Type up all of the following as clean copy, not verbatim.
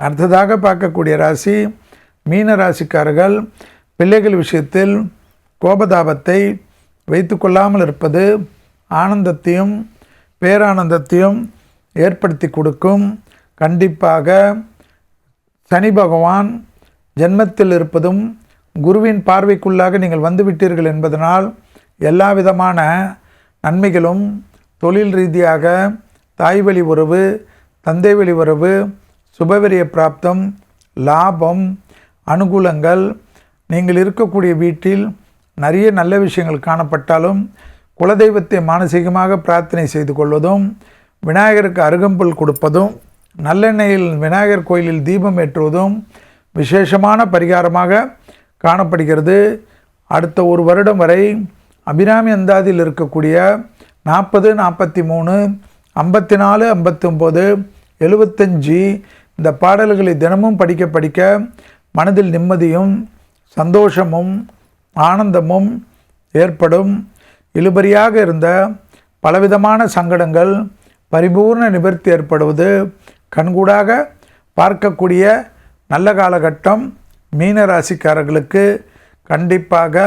அடுத்ததாக பார்க்கக்கூடிய ராசி மீன ராசிக்காரர்கள். பிள்ளைகள் விஷயத்தில் கோபதாபத்தை வைத்து கொள்ளாமல் இருப்பது ஆனந்தத்தையும் பேரானந்தத்தையும் ஏற்படுத்தி கொடுக்கும். கண்டிப்பாக சனி பகவான் ஜென்மத்தில் இருப்பதும் குருவின் பார்வைக்குள்ளாக நீங்கள் வந்துவிட்டீர்கள் என்பதனால் எல்லா விதமான நன்மைகளும் தொழில் ரீதியாக தாய் வழி உறவு, தந்தை வழி உறவு, சுபவிரிய பிராப்தம், லாபம், அனுகூலங்கள், நீங்கள் இருக்கக்கூடிய வீட்டில் நிறைய நல்ல விஷயங்கள் காணப்பட்டாலும் குலதெய்வத்தை மானசீகமாக பிரார்த்தனை செய்து கொள்வதும், விநாயகருக்கு அருகம்புல் கொடுப்பதும், நல்லெண்ணெயில் விநாயகர் கோயிலில் தீபம் ஏற்றுவதும் விசேஷமான பரிகாரமாக காணப்படுகிறது. அடுத்த ஒரு வருடம் வரை அபிராமி அந்தாதியில் இருக்கக்கூடிய 40, 43, 54, 59, 75 இந்த பாடல்களை தினமும் படிக்க படிக்க மனதில் நிம்மதியும் சந்தோஷமும் ஆனந்தமும் ஏற்படும். இழுபறியாக இருந்த பலவிதமான சங்கடங்கள் பரிபூர்ண நிவர்த்தி ஏற்படுவது கண்கூடாக பார்க்கக்கூடிய நல்ல காலகட்டம். மீனராசிக்காரர்களுக்கு கண்டிப்பாக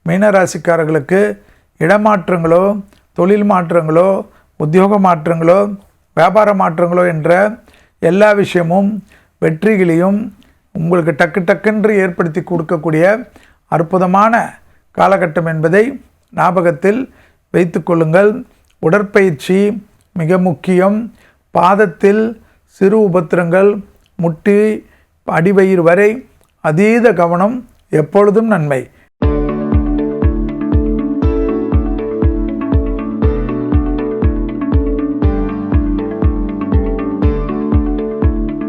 மீனராசிக்காரர்களுக்கு இடமாற்றங்களோ, தொழில் மாற்றங்களோ, உத்தியோக மாற்றங்களோ, வியாபார மாற்றங்களோ என்ற எல்லா விஷயமும் வெற்றிகளையும் உங்களுக்கு டக்குன்று ஏற்படுத்தி கொடுக்கக்கூடிய அற்புதமான காலகட்டம் என்பதை ஞாபகத்தில் வைத்து கொள்ளுங்கள். உடற்பயிற்சி மிக முக்கியம். பாதத்தில் சிறு உபத்திரங்கள், முட்டி அடிவயிறு வரை அதீத கவனம் எப்பொழுதும் நன்மை.